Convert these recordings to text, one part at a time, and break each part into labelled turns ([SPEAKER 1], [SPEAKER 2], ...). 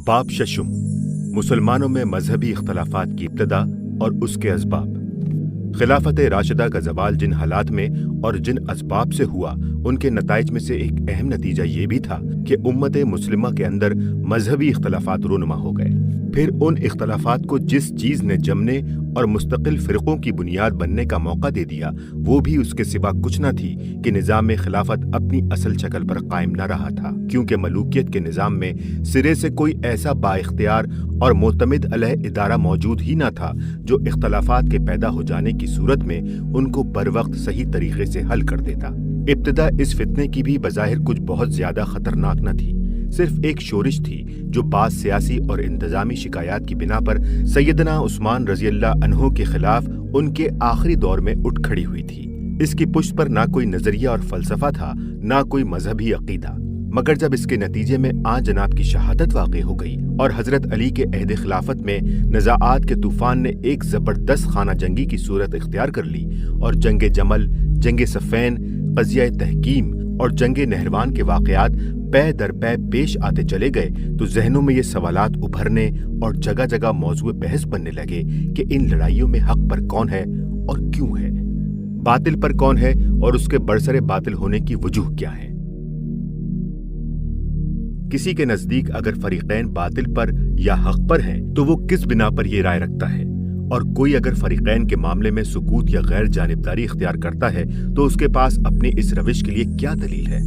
[SPEAKER 1] باب ششم، مسلمانوں میں مذہبی اختلافات کی ابتدا اور اس کے اسباب۔ خلافت راشدہ کا زوال جن حالات میں اور جن اسباب سے ہوا، ان کے نتائج میں سے ایک اہم نتیجہ یہ بھی تھا کہ امت مسلمہ کے اندر مذہبی اختلافات رونما ہو گئے۔ پھر ان اختلافات کو جس چیز نے جمنے اور مستقل فرقوں کی بنیاد بننے کا موقع دے دیا، وہ بھی اس کے سوا کچھ نہ تھی کہ نظام خلافت اپنی اصل شکل پر قائم نہ رہا تھا، کیونکہ ملوکیت کے نظام میں سرے سے کوئی ایسا با اختیار اور معتمد علیہ ادارہ موجود ہی نہ تھا جو اختلافات کے پیدا ہو جانے کی صورت میں ان کو بر وقت صحیح طریقے سے حل کر دیتا۔ ابتدا اس فتنے کی بھی بظاہر کچھ بہت زیادہ خطرناک نہ تھی، صرف ایک شورش تھی جو بعض سیاسی اور انتظامی شکایات کی بنا پر سیدنا عثمان رضی اللہ عنہ کے خلاف ان کے آخری دور میں اٹھ کھڑی ہوئی تھی۔ اس کی پشت پر نہ کوئی نظریہ اور فلسفہ تھا، نہ کوئی مذہبی عقیدہ، مگر جب اس کے نتیجے میں آن جناب کی شہادت واقع ہو گئی اور حضرت علی کے عہد خلافت میں نزاعات کے طوفان نے ایک زبردست خانہ جنگی کی صورت اختیار کر لی اور جنگ جمل، جنگ صفین، قضیہ تحکیم اور جنگ نہروان کے واقعات پے در پے پیش آتے چلے گئے، تو ذہنوں میں یہ سوالات ابھرنے اور جگہ جگہ موضوع بحث بننے لگے کہ ان لڑائیوں میں حق پر کون ہے اور کیوں ہے، باطل پر کون ہے اور اس کے برسر باطل ہونے کی وجوہ کیا ہے۔ کسی کے نزدیک اگر فریقین باطل پر یا حق پر ہیں تو وہ کس بنا پر یہ رائے رکھتا ہے، اور کوئی اگر فریقین کے معاملے میں سکوت یا غیر جانبداری اختیار کرتا ہے تو اس کے پاس اپنی اس روش کے لیے کیا دلیل ہے۔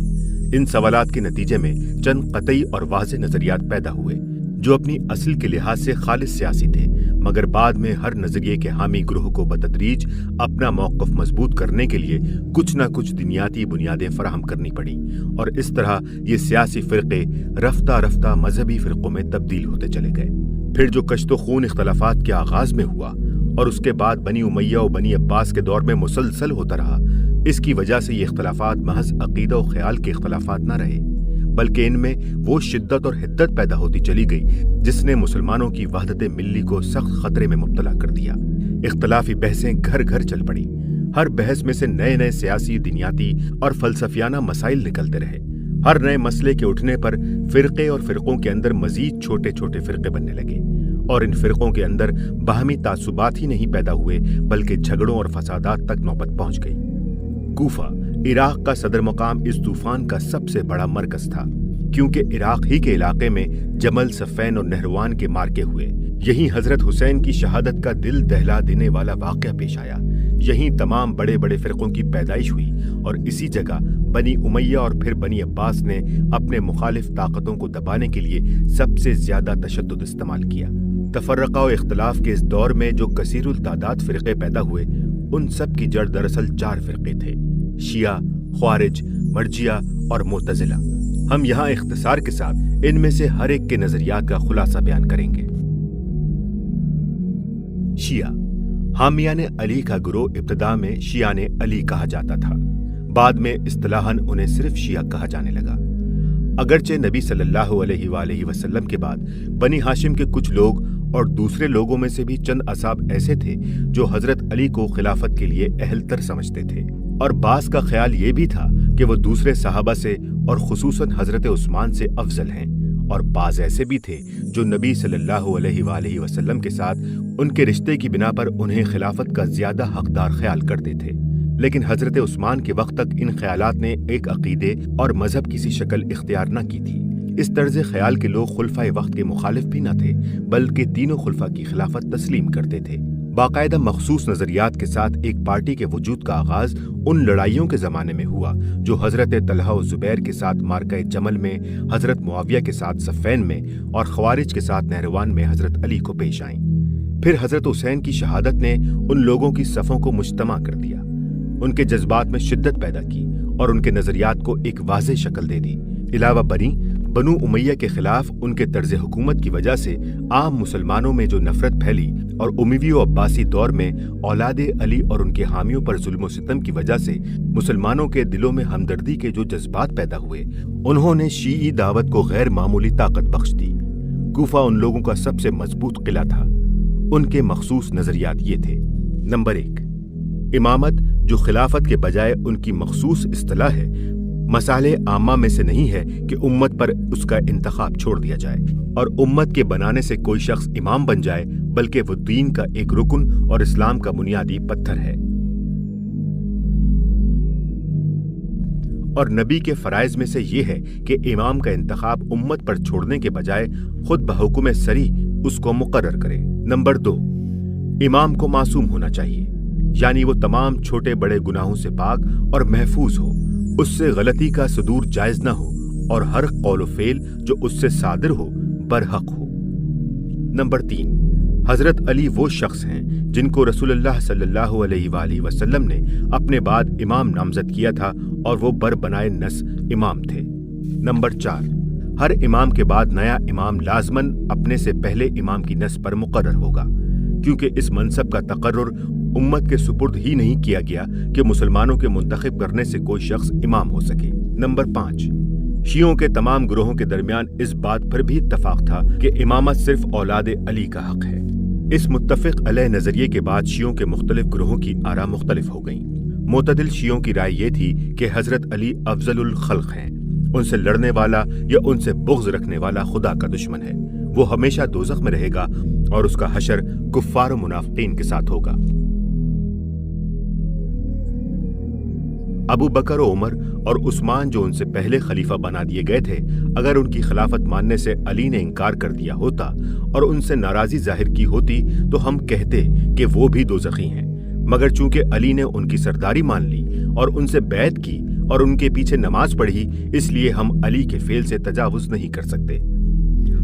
[SPEAKER 1] ان سوالات کے نتیجے میں چند قطعی اور واضح نظریات پیدا ہوئے جو اپنی اصل کے لحاظ سے خالص سیاسی تھے، مگر بعد میں ہر نظریے کے حامی گروہ کو بتدریج اپنا موقف مضبوط کرنے کے لیے کچھ نہ کچھ دنیاتی بنیادیں فراہم کرنی پڑیں، اور اس طرح یہ سیاسی فرقے رفتہ رفتہ مذہبی فرقوں میں تبدیل ہوتے چلے گئے۔ پھر جو کشت و خون اختلافات کے آغاز میں ہوا اور اس کے بعد بنی امیہ و بنی عباس کے دور میں مسلسل ہوتا رہا، اس کی وجہ سے یہ اختلافات محض عقیدہ و خیال کے اختلافات نہ رہے، بلکہ ان میں وہ شدت اور حدت پیدا ہوتی چلی گئی جس نے مسلمانوں کی وحدت ملی کو سخت خطرے میں مبتلا کر دیا۔ اختلافی بحثیں گھر گھر چل پڑیں، ہر بحث میں سے نئے نئے سیاسی، دنیاتی اور فلسفیانہ مسائل نکلتے رہے۔ ہر نئے مسئلے کے اٹھنے پر فرقے اور فرقوں کے اندر مزید چھوٹے چھوٹے فرقے بننے لگے، اور ان فرقوں کے اندر باہمی تعصبات ہی نہیں پیدا ہوئے بلکہ جھگڑوں اور فسادات تک نوبت پہنچ گئی۔ کوفہ، عراق کا صدر مقام اس طوفان کا سب سے بڑا مرکز تھا، کیونکہ عراق ہی کے علاقے میں جمل، صفین اور نہروان کے مارکے ہوئے، یہیں حضرت حسین کی شہادت کا دل دہلا دینے والا واقعہ پیش آیا، یہیں تمام بڑے بڑے فرقوں کی پیدائش ہوئی، اور اسی جگہ بنی امیہ اور پھر بنی عباس نے اپنے مخالف طاقتوں کو دبانے کے لیے سب سے زیادہ تشدد استعمال کیا۔ تفرقہ و اختلاف کے اس دور میں جو کثیر التعداد فرقے پیدا ہوئے، ان سب کی جڑ دراصل 4 فرقے تھے: شیعہ، خوارج، مرجیہ اور معتزلہ۔ ہم یہاں اختصار کے ساتھ ان میں سے ہر ایک کے نظریات کا خلاصہ بیان کریں گے۔ شیعہ، حامیان علی کا گروہ ابتدا میں شیعان علی کہا جاتا تھا، بعد میں اصطلاحاً انہیں صرف شیعہ کہا جانے لگا۔ اگرچہ نبی صلی اللہ علیہ وآلہ وسلم کے بعد بنی ہاشم کے کچھ لوگ اور دوسرے لوگوں میں سے بھی چند اصحاب ایسے تھے جو حضرت علی کو خلافت کے لیے اہل تر سمجھتے تھے، اور بعض کا خیال یہ بھی تھا کہ وہ دوسرے صحابہ سے اور خصوصاً حضرت عثمان سے افضل ہیں، اور بعض ایسے بھی تھے جو نبی صلی اللہ علیہ وآلہ وسلم کے ساتھ ان کے رشتے کی بنا پر انہیں خلافت کا زیادہ حقدار خیال کرتے تھے۔ لیکن حضرت عثمان کے وقت تک ان خیالات نے ایک عقیدے اور مذہب کی سی شکل اختیار نہ کی تھی۔ اس طرز خیال کے لوگ خلفائے وقت کے مخالف بھی نہ تھے، بلکہ تینوں خلفاء کی خلافت تسلیم کرتے تھے۔ باقاعدہ مخصوص نظریات کے ساتھ ایک پارٹی کے وجود کا آغاز ان لڑائیوں کے زمانے میں ہوا جو حضرت طلحہ و زبیر کے ساتھ مارکہ جمل میں، حضرت معاویہ کے ساتھ صفین میں اور خوارج کے ساتھ نہروان میں حضرت علی کو پیش آئیں۔ پھر حضرت حسین کی شہادت نے ان لوگوں کی صفوں کو مجتمع کر دیا، ان کے جذبات میں شدت پیدا کی اور ان کے نظریات کو ایک واضح شکل دے دی۔ علاوہ بری بنو امیہ کے خلاف ان کے طرز حکومت کی وجہ سے عام مسلمانوں میں جو نفرت پھیلی، اور اموی و عباسی دور میں اولاد علی اور ان کے حامیوں پر ظلم و ستم کی وجہ سے مسلمانوں کے دلوں میں ہمدردی کے جو جذبات پیدا ہوئے، انہوں نے شیعی دعوت کو غیر معمولی طاقت بخش دی۔ کوفہ ان لوگوں کا سب سے مضبوط قلعہ تھا۔ ان کے مخصوص نظریات یہ تھے: نمبر 1، امامت، جو خلافت کے بجائے ان کی مخصوص اصطلاح ہے، مسالے عامہ میں سے نہیں ہے کہ امت پر اس کا انتخاب چھوڑ دیا جائے اور امت کے بنانے سے کوئی شخص امام بن جائے، بلکہ وہ دین کا ایک رکن اور اسلام کا بنیادی پتھر ہے۔ اور نبی کے فرائض میں سے یہ ہے کہ امام کا انتخاب امت پر چھوڑنے کے بجائے خود بحکم صریح اس کو مقرر کرے۔ نمبر 2، امام کو معصوم ہونا چاہیے، یعنی وہ تمام چھوٹے بڑے گناہوں سے پاک اور محفوظ ہو، اس سے غلطی کا صدور جائز نہ ہو اور ہر قول و فعل جو اس سے صادر ہو برحق ہو۔ نمبر 3، حضرت علی وہ شخص ہیں جن کو رسول اللہ صلی اللہ علیہ وآلہ وسلم نے اپنے بعد امام نامزد کیا تھا اور وہ بربنائے نص امام تھے۔ نمبر 4، ہر امام کے بعد نیا امام لازماً اپنے سے پہلے امام کی نص پر مقرر ہوگا، کیونکہ اس منصب کا تقرر امت کے سپرد ہی نہیں کیا گیا کہ مسلمانوں کے منتخب کرنے سے کوئی شخص امام ہو سکے۔ نمبر 5، شیعوں کے تمام گروہوں کے درمیان اس بات پر بھی اتفاق تھا کہ امامت صرف اولاد علی کا حق ہے۔ اس متفق علیہ نظریے کے بعد شیعوں کے مختلف گروہوں کی آراء مختلف ہو گئیں۔ معتدل شیعوں کی رائے یہ تھی کہ حضرت علی افضل الخلق ہیں، ان سے لڑنے والا یا ان سے بغض رکھنے والا خدا کا دشمن ہے، وہ ہمیشہ دوزخ میں رہے گا اور اس کا حشر کفار و منافقین کے ساتھ ہوگا۔ ابو بکر و عمر اور عثمان جو ان سے پہلے خلیفہ بنا دیے گئے تھے، اگر ان کی خلافت ماننے سے علی نے انکار کر دیا ہوتا اور ان سے ناراضی ظاہر کی ہوتی تو ہم کہتے کہ وہ بھی دوزخی ہیں، مگر چونکہ علی نے ان کی سرداری مان لی اور ان سے بیعت کی اور ان کے پیچھے نماز پڑھی، اس لیے ہم علی کے فعل سے تجاوز نہیں کر سکتے۔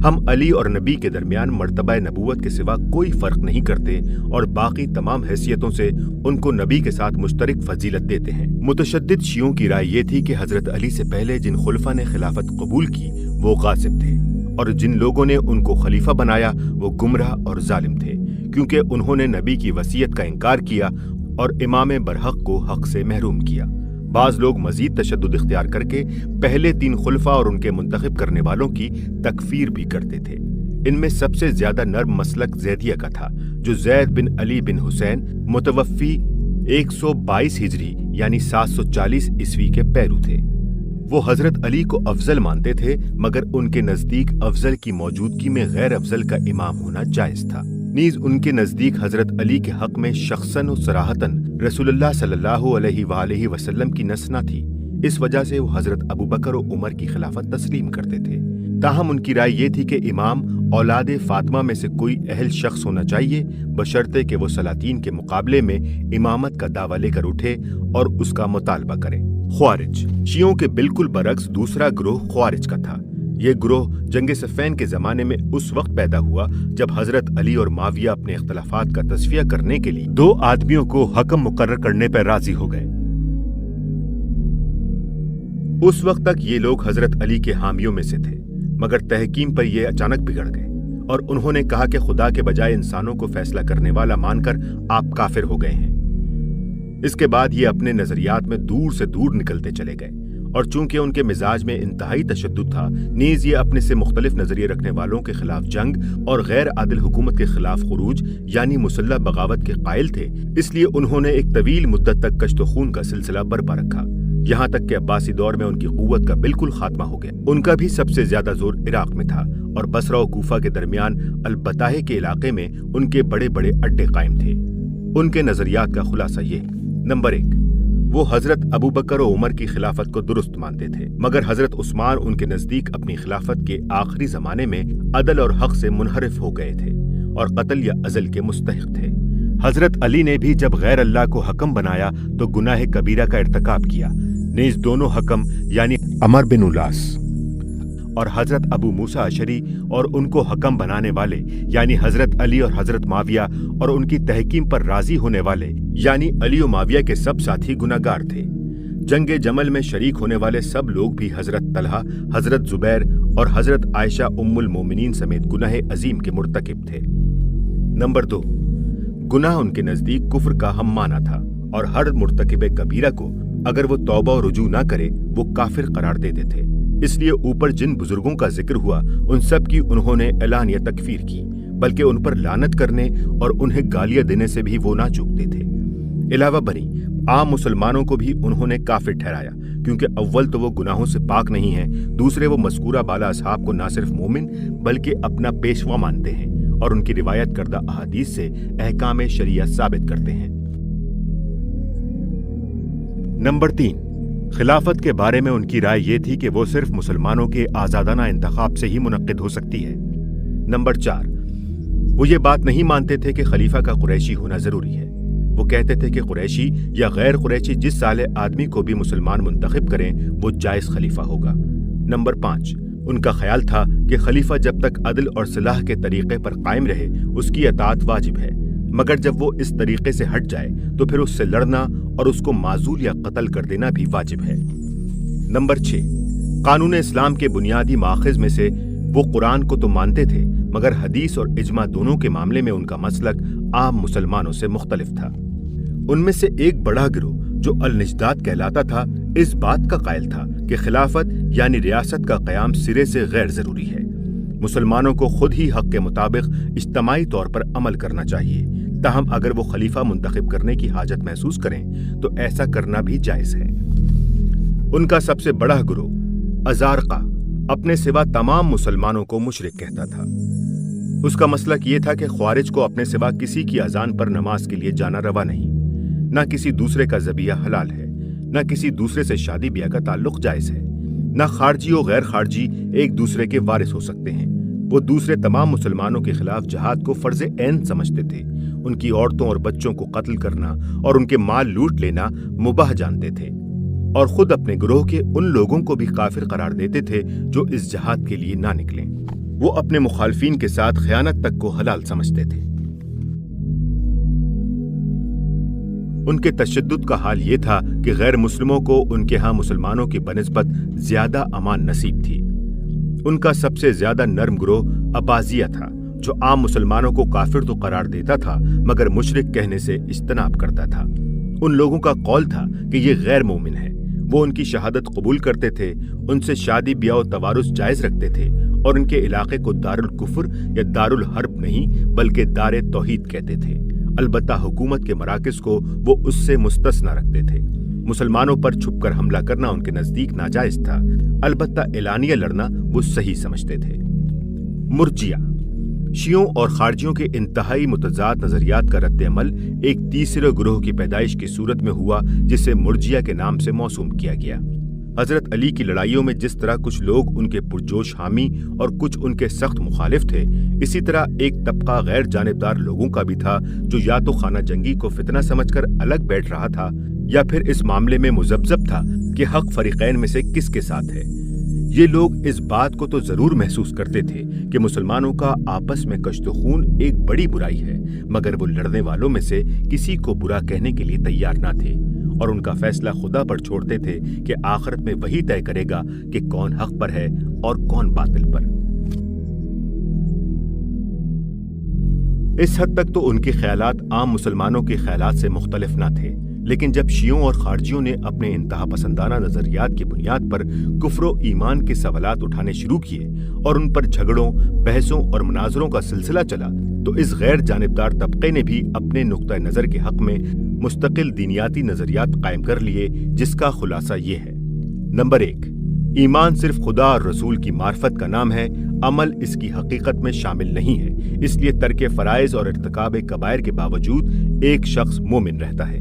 [SPEAKER 1] ہم علی اور نبی کے درمیان مرتبہ نبوت کے سوا کوئی فرق نہیں کرتے اور باقی تمام حیثیتوں سے ان کو نبی کے ساتھ مشترک فضیلت دیتے ہیں۔ متشدد شیعوں کی رائے یہ تھی کہ حضرت علی سے پہلے جن خلفاء نے خلافت قبول کی وہ غاصب تھے، اور جن لوگوں نے ان کو خلیفہ بنایا وہ گمراہ اور ظالم تھے، کیونکہ انہوں نے نبی کی وصیت کا انکار کیا اور امام برحق کو حق سے محروم کیا۔ بعض لوگ مزید تشدد اختیار کر کے پہلے 3 خلفاء اور ان کے منتخب کرنے والوں کی تکفیر بھی کرتے تھے۔ ان میں سب سے زیادہ نرم مسلک زیدیہ کا تھا، جو زید بن علی بن حسین متوفی 122 ہجری یعنی 740 عیسوی کے پیرو تھے۔ وہ حضرت علی کو افضل مانتے تھے، مگر ان کے نزدیک افضل کی موجودگی میں غیر افضل کا امام ہونا جائز تھا۔ نیز ان کے نزدیک حضرت علی کے حق میں شخصاً و صراحتاً رسول اللہ صلی اللہ علیہ وآلہ وسلم کی نص نہ تھی، اس وجہ سے وہ حضرت ابو بکر و عمر کی خلافت تسلیم کرتے تھے۔ تاہم ان کی رائے یہ تھی کہ امام اولاد فاطمہ میں سے کوئی اہل شخص ہونا چاہیے، بشرطے کہ وہ سلاطین کے مقابلے میں امامت کا دعویٰ لے کر اٹھے اور اس کا مطالبہ کرے۔ خوارج شیعوں کے بالکل برعکس دوسرا گروہ خوارج کا تھا۔ یہ گروہ جنگ صفین کے زمانے میں اس وقت پیدا ہوا جب حضرت علی اور معاویہ اپنے اختلافات کا تصفیہ کرنے کے لیے 2 آدمیوں کو حکم مقرر کرنے پر راضی ہو گئے۔ اس وقت تک یہ لوگ حضرت علی کے حامیوں میں سے تھے، مگر تحکیم پر یہ اچانک بگڑ گئے اور انہوں نے کہا کہ خدا کے بجائے انسانوں کو فیصلہ کرنے والا مان کر آپ کافر ہو گئے ہیں۔ اس کے بعد یہ اپنے نظریات میں دور سے دور نکلتے چلے گئے، اور چونکہ ان کے مزاج میں انتہائی تشدد تھا، نیز یہ اپنے سے مختلف نظریے رکھنے والوں کے خلاف جنگ اور غیر عادل حکومت کے خلاف خروج یعنی مسلح بغاوت کے قائل تھے، اس لیے انہوں نے ایک طویل مدت تک کشت و خون کا سلسلہ برپا رکھا، یہاں تک کہ عباسی دور میں ان کی قوت کا بالکل خاتمہ ہو گیا۔ ان کا بھی سب سے زیادہ زور عراق میں تھا اور بصرہ و کوفہ کے درمیان البتاہ کے علاقے میں ان کے بڑے بڑے اڈے قائم تھے۔ ان کے نظریات کا خلاصہ یہ: نمبر 1، وہ حضرت ابو بکر و عمر کی خلافت کو درست مانتے تھے، مگر حضرت عثمان ان کے نزدیک اپنی خلافت کے آخری زمانے میں عدل اور حق سے منحرف ہو گئے تھے اور قتل یا عزل کے مستحق تھے۔ حضرت علی نے بھی جب غیر اللہ کو حکم بنایا تو گناہ کبیرہ کا ارتکاب کیا، نیز دونوں حکم یعنی عمر بن الاس اور حضرت ابو موسیٰ اشعری اور ان کو حکم بنانے والے یعنی حضرت علی اور حضرت معاویہ اور ان کی تحکیم پر راضی ہونے والے یعنی علی و معاویہ کے سب ساتھی گناہگار تھے۔ جنگ جمل میں شریک ہونے والے سب لوگ بھی حضرت طلحہ، حضرت زبیر اور حضرت عائشہ ام المومنین سمیت گناہ عظیم کے مرتکب تھے۔ نمبر 2، گناہ ان کے نزدیک کفر کا ہم معنی تھا اور ہر مرتکب کبیرہ کو اگر وہ توبہ و رجوع نہ کرے وہ کافر قرار دیتے تھے، اس لیے اوپر جن بزرگوں کا ذکر ہوا ان سب کی انہوں نے اعلانیہ تکفیر کی، بلکہ ان پر لعنت کرنے اور انہیں گالیاں دینے سے بھی وہ نہ چوکتے تھے۔ علاوہ بری عام مسلمانوں کو بھی انہوں نے کافر ٹھہرایا، کیونکہ اول تو وہ گناہوں سے پاک نہیں ہیں، دوسرے وہ مذکورہ بالا اصحاب کو نہ صرف مومن بلکہ اپنا پیشوا مانتے ہیں اور ان کی روایت کردہ احادیث سے احکام شریعہ ثابت کرتے ہیں۔ نمبر 3، خلافت کے بارے میں ان کی رائے یہ تھی کہ وہ صرف مسلمانوں کے آزادانہ انتخاب سے ہی منعقد ہو سکتی ہے۔ نمبر 4، وہ یہ بات نہیں مانتے تھے کہ خلیفہ کا قریشی ہونا ضروری ہے۔ وہ کہتے تھے کہ قریشی یا غیر قریشی جس صالح آدمی کو بھی مسلمان منتخب کریں وہ جائز خلیفہ ہوگا۔ نمبر 5، ان کا خیال تھا کہ خلیفہ جب تک عدل اور صلاح کے طریقے پر قائم رہے اس کی اطاعت واجب ہے، مگر جب وہ اس طریقے سے ہٹ جائے تو پھر اس سے لڑنا اور اس کو معزول یا قتل کر دینا بھی واجب ہے۔ نمبر 6، قانون اسلام کے بنیادی ماخذ میں سے وہ قرآن کو تو مانتے تھے مگر حدیث اور اجماع دونوں کے معاملے میں ان کا مسلک عام مسلمانوں سے مختلف تھا۔ ان میں سے ایک بڑا گروہ جو النجداد کہلاتا تھا اس بات کا قائل تھا کہ خلافت یعنی ریاست کا قیام سرے سے غیر ضروری ہے، مسلمانوں کو خود ہی حق کے مطابق اجتماعی طور پر عمل کرنا چاہیے، تاہم اگر وہ خلیفہ منتخب کرنے کی حاجت محسوس کریں تو ایسا کرنا بھی جائز ہے۔ ان کا سب سے بڑا گروہ ازارقہ اپنے سوا تمام مسلمانوں کو مشرک کہتا تھا۔ اس کا مسلک یہ تھا کہ خوارج کو اپنے سوا کسی کی اذان پر نماز کے لیے جانا روا نہیں، نہ کسی دوسرے کا ذبیحہ حلال ہے، نہ کسی دوسرے سے شادی بیاہ کا تعلق جائز ہے، نہ خارجی و غیر خارجی ایک دوسرے کے وارث ہو سکتے ہیں۔ وہ دوسرے تمام مسلمانوں کے خلاف جہاد کو فرض عین سمجھتے تھے، ان کی عورتوں اور بچوں کو قتل کرنا اور ان کے مال لوٹ لینا مباح جانتے تھے، اور خود اپنے گروہ کے ان لوگوں کو بھی کافر قرار دیتے تھے جو اس جہاد کے لیے نہ نکلیں۔ وہ اپنے مخالفین کے ساتھ خیانت تک کو حلال سمجھتے تھے۔ ان کے تشدد کا حال یہ تھا کہ غیر مسلموں کو ان کے ہاں مسلمانوں کی بنسبت زیادہ امان نصیب تھی۔ ان کا سب سے زیادہ نرم گروہ عباسیہ تھا، جو عام مسلمانوں کو کافر تو قرار دیتا تھا مگر مشرک کہنے سے اجتناب کرتا تھا۔ ان لوگوں کا قول تھا کہ یہ غیر مومن ہے، وہ ان کی شہادت قبول کرتے تھے، ان سے شادی بیاہ و توارث جائز رکھتے تھے اور ان کے علاقے کو دار الکفر یا دار الحرب نہیں بلکہ دار توحید کہتے تھے۔ البتہ حکومت کے مراکز کو وہ اس سے مستثنی رکھتے تھے۔ مسلمانوں پر چھپ کر حملہ کرنا ان کے نزدیک ناجائز تھا، البتہ اعلانیہ لڑنا وہ صحیح سمجھتے تھے۔ مرجیہ شیعوں اور خارجیوں کے انتہائی متضاد نظریات کا رد عمل ایک تیسرے گروہ کی پیدائش کی صورت میں ہوا جسے مرجیہ کے نام سے موسوم کیا گیا۔ حضرت علی کی لڑائیوں میں جس طرح کچھ لوگ ان کے پرجوش حامی اور کچھ ان کے سخت مخالف تھے، اسی طرح ایک طبقہ غیر جانبدار لوگوں کا بھی تھا جو یا تو خانہ جنگی کو فتنہ سمجھ کر الگ بیٹھ رہا تھا یا پھر اس معاملے میں مذبذب تھا کہ حق فریقین میں سے کس کے ساتھ ہے۔ یہ لوگ اس بات کو تو ضرور محسوس کرتے تھے کہ مسلمانوں کا آپس میں کشت و خون ایک بڑی برائی ہے، مگر وہ لڑنے والوں میں سے کسی کو برا کہنے کے لیے تیار نہ تھے، اور ان کا فیصلہ خدا پر چھوڑتے تھے کہ آخرت میں وہی طے کرے گا کہ کون حق پر ہے اور کون باطل پر۔ اس حد تک تو ان کے خیالات عام مسلمانوں کے خیالات سے مختلف نہ تھے، لیکن جب شیعوں اور خارجیوں نے اپنے انتہا پسندانہ نظریات کی بنیاد پر کفر و ایمان کے سوالات اٹھانے شروع کیے اور ان پر جھگڑوں، بحثوں اور مناظروں کا سلسلہ چلا، تو اس غیر جانبدار طبقے نے بھی اپنے نقطہ نظر کے حق میں مستقل دینیاتی نظریات قائم کر لیے، جس کا خلاصہ یہ ہے۔ نمبر 1، ایمان صرف خدا اور رسول کی معرفت کا نام ہے، عمل اس کی حقیقت میں شامل نہیں ہے، اس لیے ترک فرائض اور ارتکاب کبائر کے باوجود ایک شخص مومن رہتا ہے۔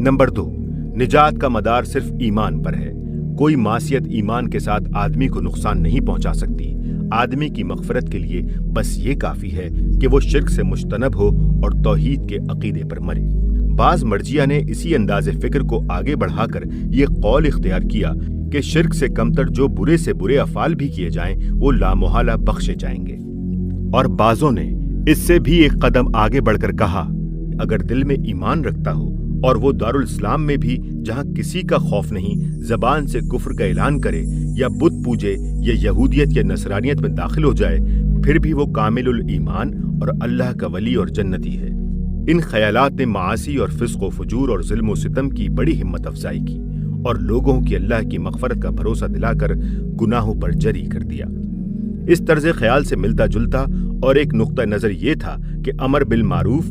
[SPEAKER 1] نمبر 2، نجات کا مدار صرف ایمان پر ہے، کوئی معصیت ایمان کے ساتھ آدمی کو نقصان نہیں پہنچا سکتی، آدمی کی مغفرت کے لیے بس یہ کافی ہے کہ وہ شرک سے مجتنب ہو اور توحید کے عقیدے پر مرے۔ بعض مرجیہ نے اسی انداز فکر کو آگے بڑھا کر یہ قول اختیار کیا کہ شرک سے کمتر جو برے سے برے افعال بھی کیے جائیں وہ لامحالہ بخشے جائیں گے، اور بعضوں نے اس سے بھی ایک قدم آگے بڑھ کر کہا اگر دل میں ایمان رکھتا ہو اور وہ دارالاسلام میں بھی جہاں کسی کا خوف نہیں زبان سے کفر کا اعلان کرے یا بت پوجے یا یہودیت یا نصرانیت میں داخل ہو جائے، پھر بھی وہ کامل الایمان اور اللہ کا ولی اور جنتی ہے۔ ان خیالات نے معاصی اور فسق و فجور اور ظلم و ستم کی بڑی ہمت افزائی کی اور لوگوں کی اللہ کی مغفرت کا بھروسہ دلا کر گناہوں پر جری کر دیا۔ اس طرز خیال سے ملتا جلتا اور ایک نقطہ نظر یہ تھا کہ امر بالمعروف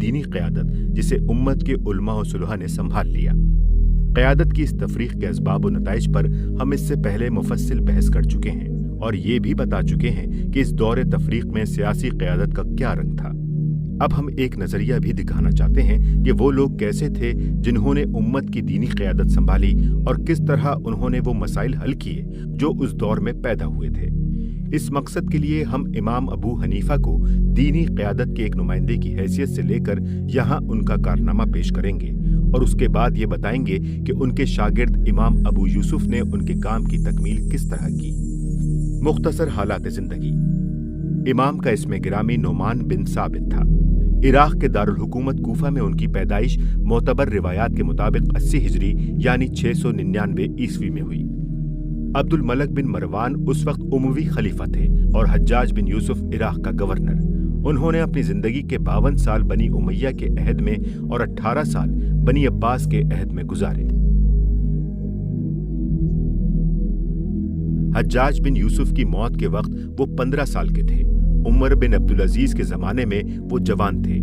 [SPEAKER 1] دینی قیادت جسے امت کے علماء و صلحاء نے سنبھال لیا۔ قیادت کی اس تفریق کے اسباب و نتائج پر ہم اس سے پہلے مفصل بحث کر چکے ہیں اور یہ بھی بتا چکے ہیں کہ اس دور تفریق میں سیاسی قیادت کا کیا رنگ تھا۔ اب ہم ایک نظریہ بھی دکھانا چاہتے ہیں کہ وہ لوگ کیسے تھے جنہوں نے امت کی دینی قیادت سنبھالی اور کس طرح انہوں نے وہ مسائل حل کیے جو اس دور میں پیدا ہوئے تھے۔ اس مقصد کے لیے ہم امام ابو حنیفہ کو دینی قیادت کے ایک نمائندے کی حیثیت سے لے کر یہاں ان کا کارنامہ پیش کریں گے اور اس کے بعد یہ بتائیں گے کہ ان کے شاگرد امام ابو یوسف نے ان کے کام کی تکمیل کس طرح کی۔ مختصر حالات زندگی۔ امام کا اسم گرامی نعمان بن ثابت تھا۔ عراق کے دارالحکومت کوفہ میں ان کی پیدائش معتبر روایات کے مطابق 80 ہجری یعنی 699 عیسوی میں ہوئی۔ عبد الملک بن مروان اس وقت اموی خلیفہ تھے اور حجاج بن یوسف عراق کا گورنر۔ انہوں نے اپنی زندگی کے 52 سال بنی امیہ کے عہد میں اور 18 سال بنی عباس کے عہد میں گزارے۔ حجاج بن یوسف کی موت کے وقت وہ 15 سال کے تھے۔ عمر بن عبدالعزیز کے زمانے میں وہ جوان تھے۔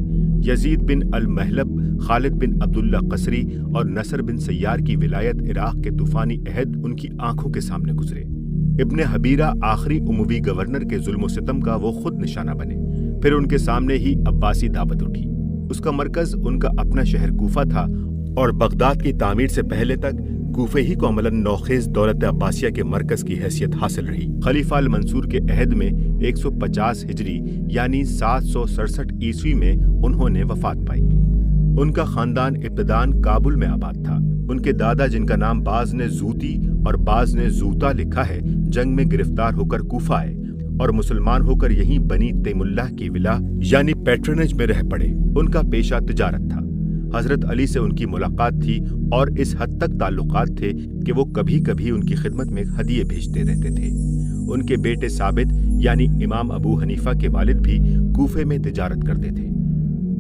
[SPEAKER 1] یزید بن المحلب، خالد بن عبداللہ قصری اور نصر بن سیار کی ولایت عراق کے طوفانی عہد ان کی آنکھوں کے سامنے گزرے۔ ابن حبیرہ آخری اموی گورنر کے ظلم و ستم کا وہ خود نشانہ بنے۔ پھر ان کے سامنے ہی عباسی دعوت اٹھی۔ اس کا مرکز ان کا اپنا شہر کوفہ تھا اور بغداد کی تعمیر سے پہلے تک کوفہ ہی کو عملاً نوخیز دولت عباسیہ کے مرکز کی حیثیت حاصل رہی۔ خلیفہ المنصور کے عہد میں 150 ہجری یعنی 767 عیسوی میں انہوں نے وفات پائی۔ ان کا خاندان ابتداً کابل میں آباد تھا۔ ان کے دادا جن کا نام بعض نے زوتی اور بعض نے زوتا لکھا ہے، جنگ میں گرفتار ہو کر کوفہ آئے اور مسلمان ہو کر یہیں بنی تیم اللہ کی ولا یعنی پیٹرنج میں رہ پڑے۔ ان کا پیشہ تجارت تھا۔ حضرت علی سے ان کی ملاقات تھی اور اس حد تک تعلقات تھے کہ وہ کبھی کبھی ان کی خدمت میں ہدیے بھیجتے رہتے تھے۔ ان کے بیٹے ثابت یعنی امام ابو حنیفہ کے والد بھی کوفے میں تجارت کرتے تھے۔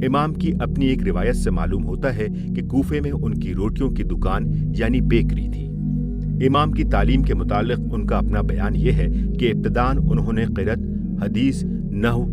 [SPEAKER 1] امام کی اپنی ایک روایت سے معلوم ہوتا ہے کہ کوفے میں ان کی روٹیوں کی دکان یعنی بیکری تھی۔ امام کی تعلیم کے متعلق ان کا اپنا بیان یہ ہے کہ ابتداً انہوں نے قرأت، حدیث، نحو،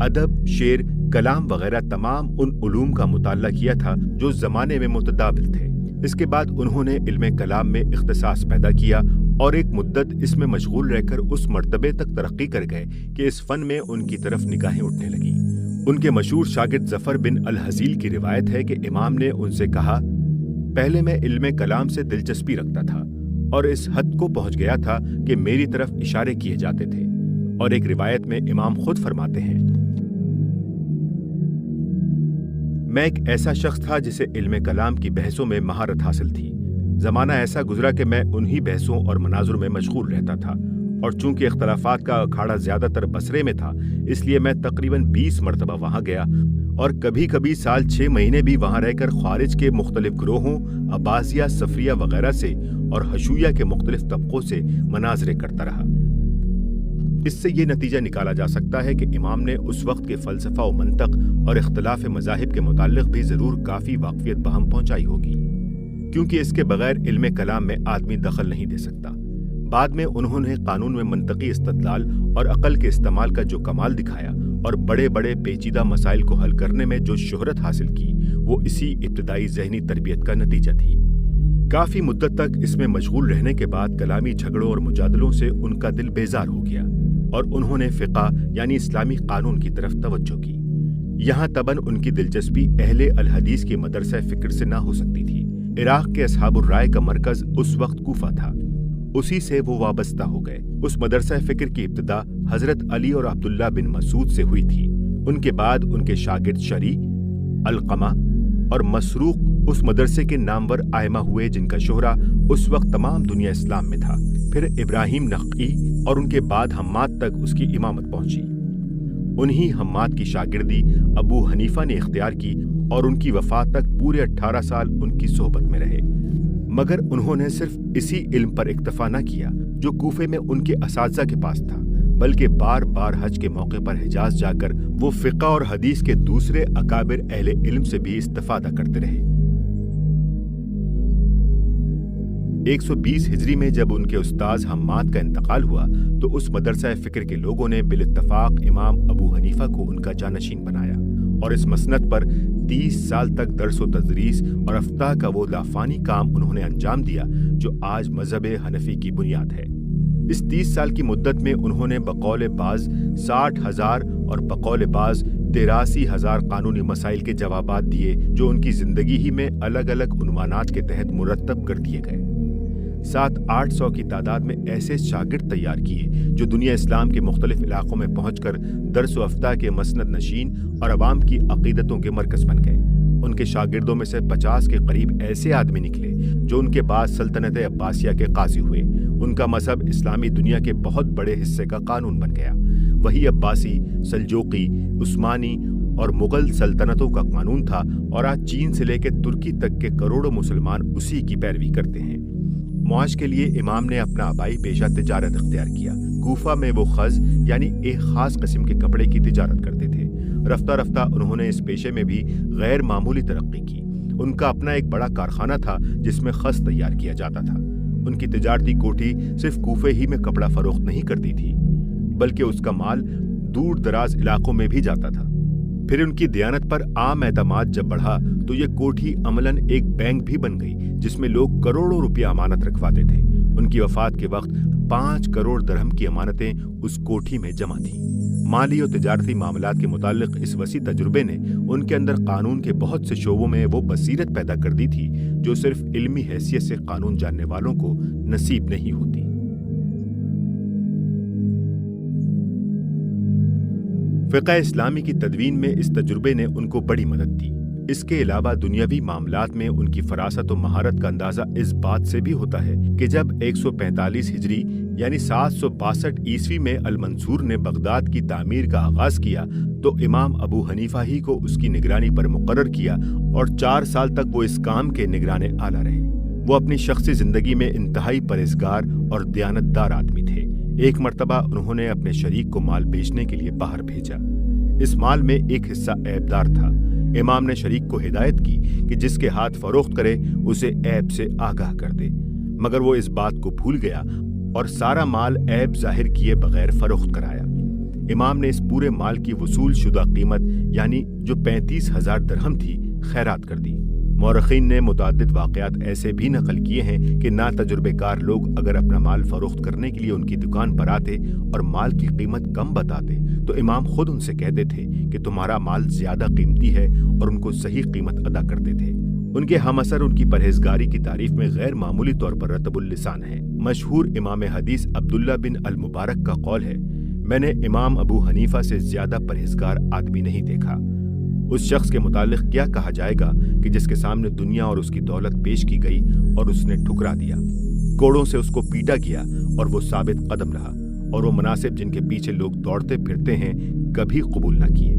[SPEAKER 1] ادب، شعر، کلام وغیرہ تمام ان علوم کا مطالعہ کیا تھا جو زمانے میں متداول تھے۔ اس کے بعد انہوں نے علم کلام میں اختصاص پیدا کیا اور ایک مدت اس میں مشغول رہ کر اس مرتبے تک ترقی کر گئے کہ اس فن میں ان کی طرف نگاہیں اٹھنے لگیں۔ ان کے مشہور شاگرد ظفر بن الحزیل کی روایت ہے کہ امام نے ان سے کہا، پہلے میں علم کلام سے دلچسپی رکھتا تھا اور اس حد کو پہنچ گیا تھا کہ میری طرف اشارے کیے جاتے تھے۔ اور ایک روایت میں امام خود فرماتے ہیں، میں ایک ایسا شخص تھا جسے علم کلام کی بحثوں میں مہارت حاصل تھی۔ زمانہ ایسا گزرا کہ میں انہی بحثوں اور مناظر میں مشغول رہتا تھا، اور چونکہ اختلافات کا اکھاڑا زیادہ تر بصرے میں تھا، اس لیے میں تقریباً 20 مرتبہ وہاں گیا اور کبھی کبھی سال 6 مہینے بھی وہاں رہ کر خارج کے مختلف گروہوں، عباسیہ، صفریہ وغیرہ سے اور حشویہ کے مختلف طبقوں سے مناظرے کرتا رہا۔ اس سے یہ نتیجہ نکالا جا سکتا ہے کہ امام نے اس وقت کے فلسفہ و منطق اور اختلاف مذاہب کے متعلق بھی ضرور کافی واقفیت بہم پہنچائی ہوگی، کیونکہ اس کے بغیر علم کلام میں آدمی دخل نہیں دے سکتا۔ بعد میں انہوں نے قانون میں منطقی استدلال اور عقل کے استعمال کا جو کمال دکھایا اور بڑے بڑے پیچیدہ مسائل کو حل کرنے میں جو شہرت حاصل کی، وہ اسی ابتدائی ذہنی تربیت کا نتیجہ تھی۔ کافی مدت تک اس میں مشغول رہنے کے بعد کلامی جھگڑوں اور مجادلوں سے ان کا دل بیزار ہو گیا اور انہوں نے فقہ یعنی اسلامی قانون کی طرف توجہ کی۔ یہاں طبعاً ان کی دلچسپی اہل الحدیث کی مدرسہ فکر سے نہ ہو سکتی تھی۔ عراق کے اصحاب الرائے کا مرکز اس وقت کوفہ تھا، اسی سے وہ وابستہ ہو گئے۔ اس مدرسہ فکر کی ابتدا حضرت علی اور عبداللہ بن مسعود سے ہوئی تھی۔ ان کے بعد ان کے شاگرد شری، علقمہ اور مسروق اس مدرسے کے نامور ائمہ ہوئے جن کا شہرہ اس وقت تمام دنیا اسلام میں تھا۔ پھر ابراہیم نخعی اور ان کے بعد حماد تک اس کی امامت پہنچی۔ انہی حماد کی شاگردی ابو حنیفہ نے اختیار کی اور ان کی وفات تک پورے 18 سال ان کی صحبت میں رہے۔ مگر انہوں نے صرف اسی علم پر اکتفا نہ کیا جو کوفے میں ان کے اساتذہ کے پاس تھا، بلکہ بار بار حج کے موقع پر حجاز جا کر وہ فقہ اور حدیث کے دوسرے اکابر اہل علم سے بھی استفادہ کرتے رہے۔ 120 ہجری میں جب ان کے استاذ حماد کا انتقال ہوا تو اس مدرسہ فکر کے لوگوں نے بالاتفاق امام ابو حنیفہ کو ان کا جانشین بنایا اور اس مسند پر 30 سال تک درس و تدریس اور افتاء کا وہ لافانی کام انہوں نے انجام دیا جو آج مذہب حنفی کی بنیاد ہے۔ اس 30 سال کی مدت میں انہوں نے بقول بعض 60,000 اور بقول بعض 83,000 قانونی مسائل کے جوابات دیے جو ان کی زندگی ہی میں الگ الگ عنوانات کے تحت مرتب کر دیے گئے۔ 700-800 کی تعداد میں ایسے شاگرد تیار کیے جو دنیا اسلام کے مختلف علاقوں میں پہنچ کر درس و افتاء کے مسند نشین اور عوام کی عقیدتوں کے مرکز بن گئے۔ ان کے شاگردوں میں سے 50 کے قریب ایسے آدمی نکلے جو ان کے بعد سلطنت عباسیہ کے قاضی ہوئے۔ ان کا مذہب اسلامی دنیا کے بہت بڑے حصے کا قانون بن گیا۔ وہی عباسی، سلجوقی، عثمانی اور مغل سلطنتوں کا قانون تھا، اور آج چین سے لے کے ترکی تک کے کروڑوں مسلمان اسی کی پیروی کرتے ہیں۔ معاش کے لیے امام نے اپنا آبائی پیشہ تجارت اختیار کیا۔ کوفہ میں وہ خز یعنی ایک خاص قسم کے کپڑے کی تجارت کرتے تھے۔ رفتہ رفتہ انہوں نے اس پیشے میں بھی غیر معمولی ترقی کی۔ ان کا اپنا ایک بڑا کارخانہ تھا جس میں خز تیار کیا جاتا تھا۔ ان کی تجارتی کوٹھی صرف کوفے ہی میں کپڑا فروخت نہیں کرتی تھی، بلکہ اس کا مال دور دراز علاقوں میں بھی جاتا تھا۔ پھر ان کی دیانت پر عام اعتماد جب بڑھا تو یہ کوٹھی عملاً ایک بینک بھی بن گئی جس میں لوگ کروڑوں روپیہ امانت رکھواتے تھے۔ ان کی وفات کے وقت 5 کروڑ درہم کی امانتیں اس کوٹھی میں جمع تھیں۔ مالی اور تجارتی معاملات کے متعلق اس وسیع تجربے نے ان کے اندر قانون کے بہت سے شعبوں میں وہ بصیرت پیدا کر دی تھی جو صرف علمی حیثیت سے قانون جاننے والوں کو نصیب نہیں ہوتی۔ فقہ اسلامی کی تدوین میں اس تجربے نے ان کو بڑی مدد دی۔ اس کے علاوہ دنیاوی معاملات میں ان کی فراست و مہارت کا اندازہ اس بات سے بھی ہوتا ہے کہ جب 145 ہجری یعنی 762 عیسوی میں المنصور نے بغداد کی تعمیر کا آغاز کیا تو امام ابو حنیفہ ہی کو اس کی نگرانی پر مقرر کیا، اور 4 سال تک وہ اس کام کے نگران اعلیٰ رہے۔ وہ اپنی شخصی زندگی میں انتہائی پرہیزگار اور دیانتدار آدمی تھے۔ ایک مرتبہ انہوں نے اپنے شریک کو مال بیچنے کے لیے باہر بھیجا۔ اس مال میں ایک حصہ عیب دار تھا۔ امام نے شریک کو ہدایت کی کہ جس کے ہاتھ فروخت کرے اسے عیب سے آگاہ کر دے، مگر وہ اس بات کو بھول گیا اور سارا مال عیب ظاہر کیے بغیر فروخت کرایا۔ امام نے اس پورے مال کی وصول شدہ قیمت یعنی جو 35,000 درہم تھی خیرات کر دی۔ مورخین نے متعدد واقعات ایسے بھی نقل کیے ہیں کہ نا تجربے کار لوگ اگر اپنا مال فروخت کرنے کے لیے ان کی دکان پر آتے اور مال کی قیمت کم بتاتے تو امام خود ان سے کہتے تھے کہ تمہارا مال زیادہ قیمتی ہے، اور ان کو صحیح قیمت ادا کرتے تھے۔ ان کے ہم اثر ان کی پرہیزگاری کی تعریف میں غیر معمولی طور پر رطب اللسان ہیں۔ مشہور امام حدیث عبداللہ بن المبارک کا قول ہے، میں نے امام ابو حنیفہ سے زیادہ پرہیزگار آدمی نہیں دیکھا۔ اس شخص کے متعلق کیا کہا جائے گا کہ جس کے سامنے دنیا اور اس کی دولت پیش کی گئی اور اس نے ٹھکرا دیا، کوڑوں سے اس کو پیٹا گیا اور وہ ثابت قدم رہا، اور وہ مناصب جن کے پیچھے لوگ دوڑتے پھرتے ہیں کبھی قبول نہ کیے۔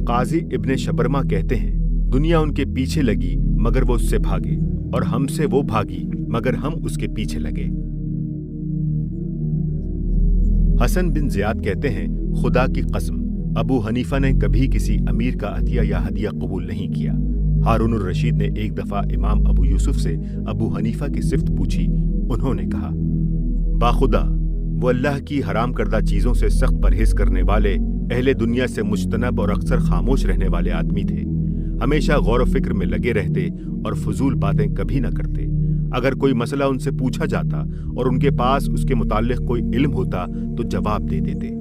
[SPEAKER 1] قاضی ابن شبرمہ کہتے ہیں، دنیا ان کے پیچھے لگی مگر وہ اس سے بھاگے، اور ہم سے وہ بھاگی مگر ہم اس کے پیچھے لگے۔ حسن بن زیاد کہتے ہیں، خدا کی قسم ابو حنیفہ نے کبھی کسی امیر کا عطیہ یا ہدیہ قبول نہیں کیا۔ ہارون الرشید نے ایک دفعہ امام ابو یوسف سے ابو حنیفہ کی صفت پوچھی۔ انہوں نے کہا، باخدا وہ اللہ کی حرام کردہ چیزوں سے سخت پرہیز کرنے والے، اہل دنیا سے مجتنب اور اکثر خاموش رہنے والے آدمی تھے۔ ہمیشہ غور و فکر میں لگے رہتے اور فضول باتیں کبھی نہ کرتے۔ اگر کوئی مسئلہ ان سے پوچھا جاتا اور ان کے پاس اس کے متعلق کوئی علم ہوتا تو جواب دے دیتے۔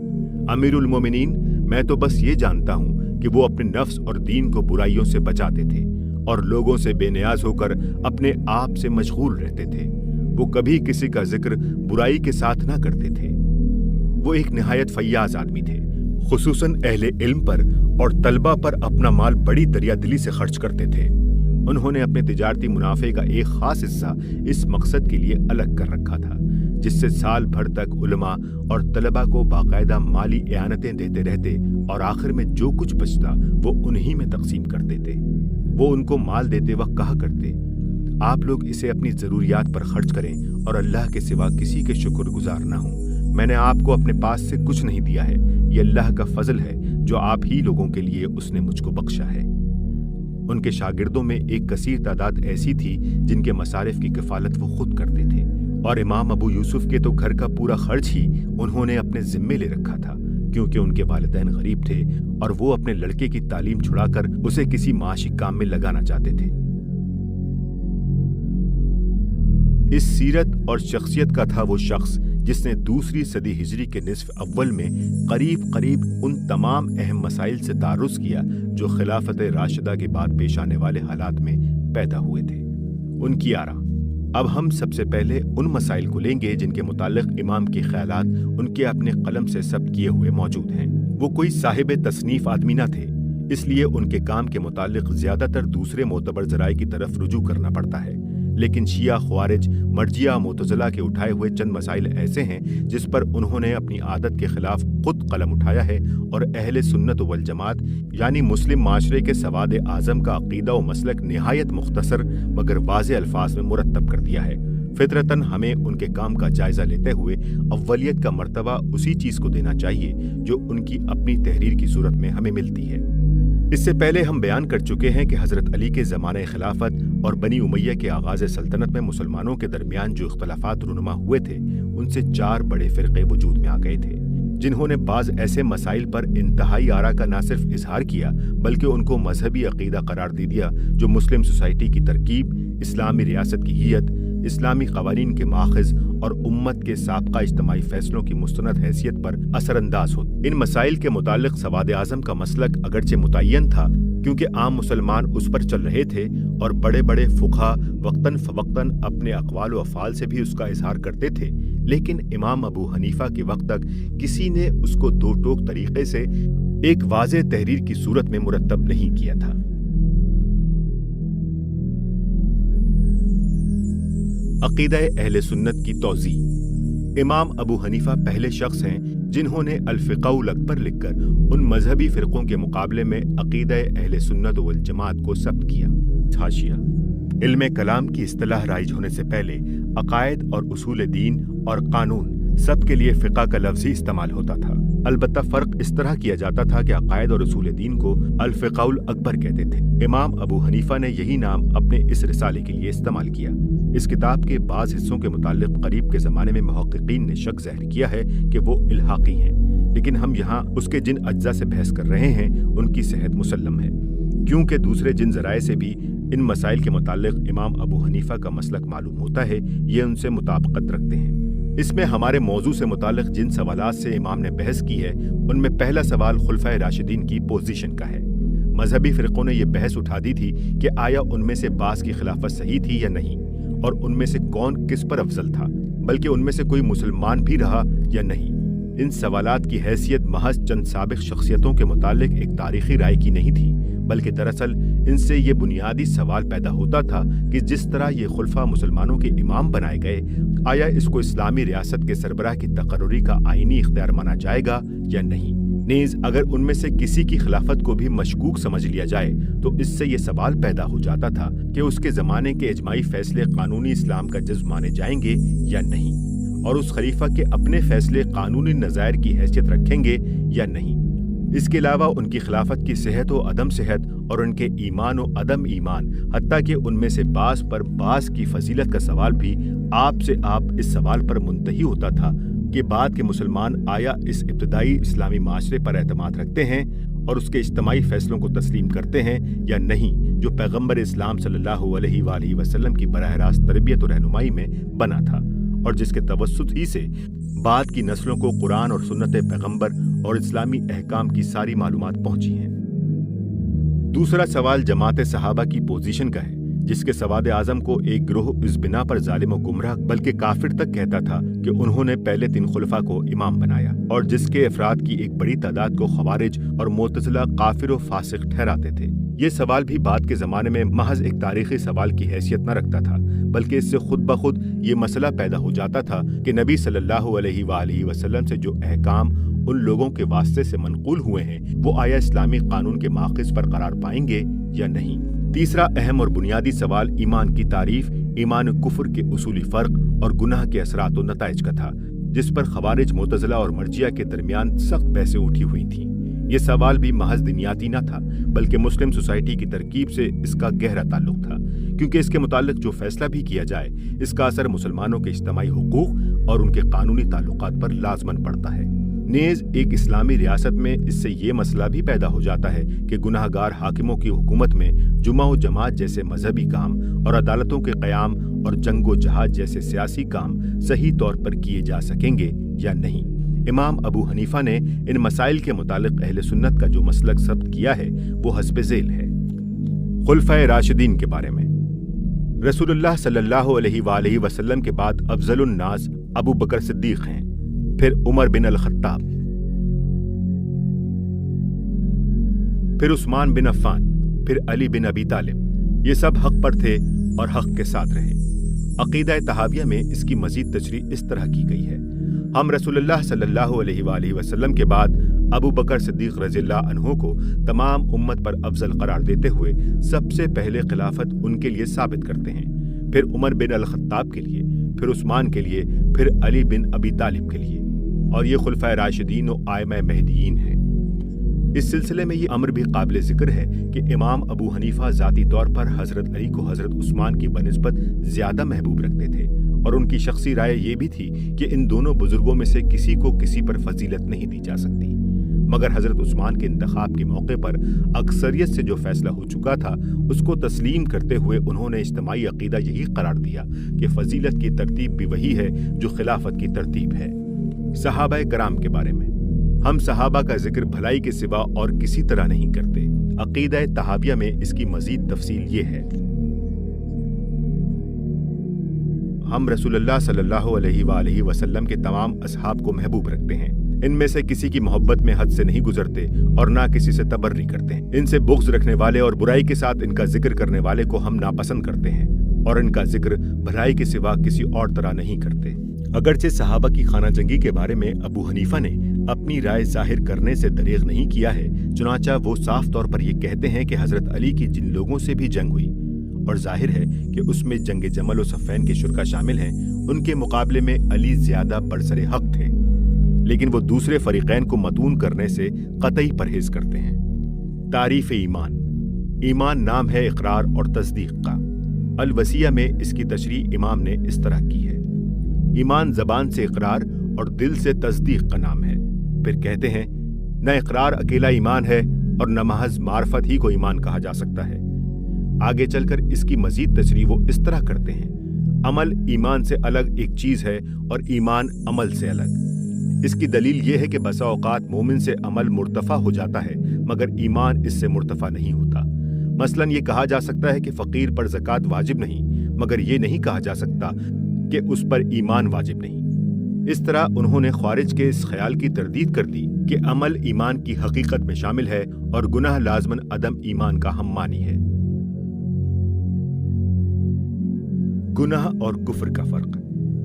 [SPEAKER 1] امیر المومنین، میں تو بس یہ جانتا ہوں کہ وہ اپنے نفس اور دین کو برائیوں سے بچاتے تھے اور لوگوں سے بے نیاز ہو کر اپنے آپ سے مشغول رہتے تھے۔ وہ کبھی کسی کا ذکر برائی کے ساتھ نہ کرتے تھے۔ وہ ایک نہایت فیاض آدمی تھے، خصوصاً اہل علم پر اور طلبہ پر اپنا مال بڑی دریا دلی سے خرچ کرتے تھے۔ انہوں نے اپنے تجارتی منافع کا ایک خاص حصہ اس مقصد کے لیے الگ کر رکھا تھا، جس سے سال بھر تک علماء اور طلباء کو باقاعدہ مالی اعانتیں دیتے رہتے اور آخر میں جو کچھ بچتا وہ انہی میں تقسیم کر دیتے۔ وہ ان کو مال دیتے وقت کہا کرتے، آپ لوگ اسے اپنی ضروریات پر خرچ کریں اور اللہ کے سوا کسی کے شکر گزار نہ ہوں۔ میں نے آپ کو اپنے پاس سے کچھ نہیں دیا ہے، یہ اللہ کا فضل ہے جو آپ ہی لوگوں کے لیے اس نے مجھ کو بخشا ہے۔ ان کے شاگردوں میں ایک کثیر تعداد ایسی تھی جن کے مصارف کی کفالت وہ خود کرتے تھے، اور امام ابو یوسف کے تو گھر کا پورا خرچ ہی انہوں نے اپنے ذمے لے رکھا تھا۔ کیونکہ ان کے والدین غریب تھے اور وہ اپنے لڑکے کی تعلیم چھڑا کر اسے کسی معاشی کام میں لگانا چاہتے تھے۔ اس سیرت اور شخصیت کا تھا وہ شخص جس نے دوسری صدی ہجری کے نصف اول میں قریب ان تمام اہم مسائل سے تعرض کیا جو خلافت راشدہ کے بعد پیش آنے والے حالات میں پیدا ہوئے تھے۔ ان کی آراء۔ اب ہم سب سے پہلے ان مسائل کو لیں گے جن کے متعلق امام کے خیالات ان کے اپنے قلم سے ثبت کیے ہوئے موجود ہیں۔ وہ کوئی صاحب تصنیف آدمی نہ تھے، اس لیے ان کے کام کے متعلق زیادہ تر دوسرے معتبر ذرائع کی طرف رجوع کرنا پڑتا ہے، لیکن شیعہ، خوارج، مرجئہ، معتزلہ کے اٹھائے ہوئے چند مسائل ایسے ہیں جس پر انہوں نے اپنی عادت کے خلاف خود قلم اٹھایا ہے اور اہل سنت والجماعت یعنی مسلم معاشرے کے سواد اعظم کا عقیدہ و مسلک نہایت مختصر مگر واضح الفاظ میں مرتب کر دیا ہے۔ فطرتاً ہمیں ان کے کام کا جائزہ لیتے ہوئے اولیت کا مرتبہ اسی چیز کو دینا چاہیے جو ان کی اپنی تحریر کی صورت میں ہمیں ملتی ہے۔ اس سے پہلے ہم بیان کر چکے ہیں کہ حضرت علی کے زمانہ خلافت اور بنی امیہ کے آغاز سلطنت میں مسلمانوں کے درمیان جو اختلافات رونما ہوئے تھے ان سے 4 بڑے فرقے وجود میں آ گئے تھے، جنہوں نے بعض ایسے مسائل پر انتہائی آراء کا نہ صرف اظہار کیا بلکہ ان کو مذہبی عقیدہ قرار دے دیا جو مسلم سوسائٹی کی ترکیب، اسلامی ریاست کی حیت، اسلامی قوانین کے ماخذ اور امت کے سابقہ اجتماعی فیصلوں کی مستند حیثیت پر اثر انداز ہوتے۔ ان مسائل کے متعلق سواد اعظم کا مسلک اگرچہ متعین تھا کیونکہ عام مسلمان اس پر چل رہے تھے اور بڑے بڑے فقہا وقتاً فوقتاً اپنے اقوال و افعال سے بھی اس کا اظہار کرتے تھے، لیکن امام ابو حنیفہ کے وقت تک کسی نے اس کو دو ٹوک طریقے سے ایک واضح تحریر کی صورت میں مرتب نہیں کیا تھا۔ عقیدہ اہل سنت کی توضیح۔ امام ابو حنیفہ پہلے شخص ہیں جنہوں نے الفقہ الاکبر لکھ کر ان مذہبی فرقوں کے مقابلے میں عقیدہ اہل سنت والجماعت کو ثبت کیا۔ حاشیہ: علم کلام کی اصطلاح رائج ہونے سے پہلے عقائد اور اصول دین اور قانون سب کے لیے فقہ کا لفظ ہی استعمال ہوتا تھا، البتہ فرق اس طرح کیا جاتا تھا کہ عقائد اور اصول دین کو الفقہ الاکبر کہتے تھے۔ امام ابو حنیفہ نے یہی نام اپنے اس رسالے کے لیے استعمال کیا۔ اس کتاب کے بعض حصوں کے متعلق قریب کے زمانے میں محققین نے شک ظاہر کیا ہے کہ وہ الحاقی ہیں، لیکن ہم یہاں اس کے جن اجزاء سے بحث کر رہے ہیں ان کی صحت مسلم ہے، کیونکہ دوسرے جن ذرائع سے بھی ان مسائل کے متعلق امام ابو حنیفہ کا مسلک معلوم ہوتا ہے یہ ان سے مطابقت رکھتے ہیں۔ اس میں ہمارے موضوع سے متعلق جن سوالات سے امام نے بحث کی ہے ان میں پہلا سوال خلفائے راشدین کی پوزیشن کا ہے۔ مذہبی فرقوں نے یہ بحث اٹھا دی تھی کہ آیا ان میں سے بعض کی خلافت صحیح تھی یا نہیں، اور ان میں سے کون کس پر افضل تھا، بلکہ ان میں سے کوئی مسلمان بھی رہا یا نہیں۔ ان سوالات کی حیثیت محض چند سابق شخصیتوں کے متعلق ایک تاریخی رائے کی نہیں تھی، بلکہ دراصل ان سے یہ بنیادی سوال پیدا ہوتا تھا کہ جس طرح یہ خلفاء مسلمانوں کے امام بنائے گئے، آیا اس کو اسلامی ریاست کے سربراہ کی تقرری کا آئینی اختیار مانا جائے گا یا نہیں۔ نیز اگر ان میں سے کسی کی خلافت کو بھی مشکوک سمجھ لیا جائے تو اس سے یہ سوال پیدا ہو جاتا تھا کہ اس کے زمانے کے اجماعی فیصلے قانونی اسلام کا جزو مانے جائیں گے یا نہیں، اور اس خلیفہ کے اپنے فیصلے قانونی نظائر کی حیثیت رکھیں گے یا نہیں۔ اس کے علاوہ ان کی خلافت کی صحت و عدم صحت اور ان کے ایمان و عدم ایمان، حتیٰ کہ ان میں سے بعض پر بعض کی فضیلت کا سوال بھی آپ سے آپ اس سوال پر منتہی ہوتا تھا کہ بعد کے مسلمان آیا اس ابتدائی اسلامی معاشرے پر اعتماد رکھتے ہیں اور اس کے اجتماعی فیصلوں کو تسلیم کرتے ہیں یا نہیں جو پیغمبر اسلام صلی اللہ علیہ وآلہ وسلم کی براہ راست تربیت و رہنمائی میں بنا تھا، اور جس کے توسط ہی سے بعد کی نسلوں کو قرآن اور سنت پیغمبر اور اسلامی احکام کی ساری معلومات پہنچی ہیں۔ دوسرا سوال جماعت صحابہ کی پوزیشن کا ہے، جس کے سواد اعظم کو ایک گروہ اس بنا پر ظالم و گمراہ بلکہ کافر تک کہتا تھا کہ انہوں نے پہلے 3 خلفاء کو امام بنایا، اور جس کے افراد کی ایک بڑی تعداد کو خوارج اور معتزلہ کافر و فاسق ٹھہراتے تھے۔ یہ سوال بھی بعد کے زمانے میں محض ایک تاریخی سوال کی حیثیت نہ رکھتا تھا، بلکہ اس سے خود بخود یہ مسئلہ پیدا ہو جاتا تھا کہ نبی صلی اللہ علیہ وآلہ وسلم سے جو احکام ان لوگوں کے واسطے سے منقول ہوئے ہیں وہ آیا اسلامی قانون کے ماخذ پر قرار پائیں گے یا نہیں۔ تیسرا اہم اور بنیادی سوال ایمان کی تعریف، ایمان و کفر کے اصولی فرق اور گناہ کے اثرات و نتائج کا تھا، جس پر خوارج، معتزلہ اور مرجئہ کے درمیان سخت بحثیں اٹھی ہوئی تھیں۔ یہ سوال بھی محض دنیاتی نہ تھا بلکہ مسلم سوسائٹی کی ترکیب سے اس کا گہرا تعلق تھا، کیونکہ اس کے متعلق جو فیصلہ بھی کیا جائے اس کا اثر مسلمانوں کے اجتماعی حقوق اور ان کے قانونی تعلقات پر لازماً پڑتا ہے۔ نیز ایک اسلامی ریاست میں اس سے یہ مسئلہ بھی پیدا ہو جاتا ہے کہ گناہگار حاکموں کی حکومت میں جمعہ و جماعت جیسے مذہبی کام اور عدالتوں کے قیام اور جنگ و جہاد جیسے سیاسی کام صحیح طور پر کیے جا سکیں گے یا نہیں۔ امام ابو حنیفہ نے ان مسائل کے متعلق اہل سنت کا جو مسلک ثبت کیا ہے وہ حسب ذیل ہے۔ خلفائے راشدین کے بارے میں رسول اللہ صلی اللہ علیہ وآلہ وسلم کے بعد افضل الناس ابو بکر صدیق ہیں، پھر عمر بن الخطاب، پھر عثمان بن عفان، پھر علی بن ابی طالب۔ یہ سب حق پر تھے اور حق کے ساتھ رہے۔ عقیدہ طحاویہ میں اس کی مزید تشریح اس طرح کی گئی ہے: ہم رسول اللہ صلی اللہ علیہ وآلہ وسلم کے بعد ابو بکر صدیق رضی اللہ عنہ کو تمام امت پر افضل قرار دیتے ہوئے سب سے پہلے خلافت ان کے لیے ثابت کرتے ہیں، پھر عمر بن الخطاب کے لیے، پھر عثمان کے لیے، پھر علی بن ابی طالب کے لیے، اور یہ خلفائے راشدین و ائمہ مہدیین ہیں۔ اس سلسلے میں یہ امر بھی قابل ذکر ہے کہ امام ابو حنیفہ ذاتی طور پر حضرت علی کو حضرت عثمان کی بنسبت زیادہ محبوب رکھتے تھے، اور ان کی شخصی رائے یہ بھی تھی کہ ان دونوں بزرگوں میں سے کسی کو کسی پر فضیلت نہیں دی جا سکتی، مگر حضرت عثمان کے انتخاب کے موقع پر اکثریت سے جو فیصلہ ہو چکا تھا اس کو تسلیم کرتے ہوئے انہوں نے اجتماعی عقیدہ یہی قرار دیا کہ فضیلت کی ترتیب بھی وہی ہے جو خلافت کی ترتیب ہے۔ صحابہ کرام کے بارے میں ہم صحابہ کا ذکر بھلائی کے سوا اور کسی طرح نہیں کرتے۔ عقیدہ طحاویہ میں اس کی مزید تفصیل یہ ہے: ہم رسول اللہ صلی اللہ علیہ وآلہ وسلم کے تمام اصحاب کو محبوب رکھتے ہیں، ان میں سے کسی کی محبت میں حد سے نہیں گزرتے اور نہ کسی سے تبری کرتے ہیں۔ ان سے بغض رکھنے والے اور برائی کے ساتھ ان کا ذکر کرنے والے کو ہم ناپسند کرتے ہیں، اور ان کا ذکر بھلائی کے سوا کسی اور طرح نہیں کرتے۔ اگرچہ صحابہ کی خانہ جنگی کے بارے میں ابو حنیفہ نے اپنی رائے ظاہر کرنے سے دریغ نہیں کیا ہے، چنانچہ وہ صاف طور پر یہ کہتے ہیں کہ حضرت علی کی جن لوگوں سے بھی جنگ ہوئی، اور ظاہر ہے کہ اس میں جنگ جمل و صفین کے شرکا شامل ہیں، ان کے مقابلے میں علی زیادہ برسر حق تھے، لیکن وہ دوسرے فریقین کو متون کرنے سے قطعی پرہیز کرتے ہیں۔ تعریف ایمان: ایمان نام ہے اقرار اور تصدیق کا۔ الوصیہ میں اس کی تشریح امام نے اس طرح کی ہے: ایمان زبان سے اقرار اور دل سے تصدیق کا نام ہے۔ پھر کہتے ہیں نہ اقرار اکیلا ایمان ہے اور نہ محض معرفت ہی کو ایمان کہا جا سکتا ہے۔ آگے چل کر اس کی مزید تشریح وہ اس طرح کرتے ہیں: عمل ایمان سے الگ ایک چیز ہے اور ایمان عمل سے الگ۔ اس کی دلیل یہ ہے کہ بسا اوقات مومن سے عمل مرتفع ہو جاتا ہے مگر ایمان اس سے مرتفع نہیں ہوتا۔ مثلاً یہ کہا جا سکتا ہے کہ فقیر پر زکوٰۃ واجب نہیں، مگر یہ نہیں کہا جا سکتا کہ اس پر ایمان واجب نہیں۔ اس طرح انہوں نے خوارج کے اس خیال کی تردید کر دی کہ عمل ایمان کی حقیقت میں شامل ہے اور گناہ لازماً عدم ایمان کا ہم معنی ہے۔ گناہ اور کفر کا فرق: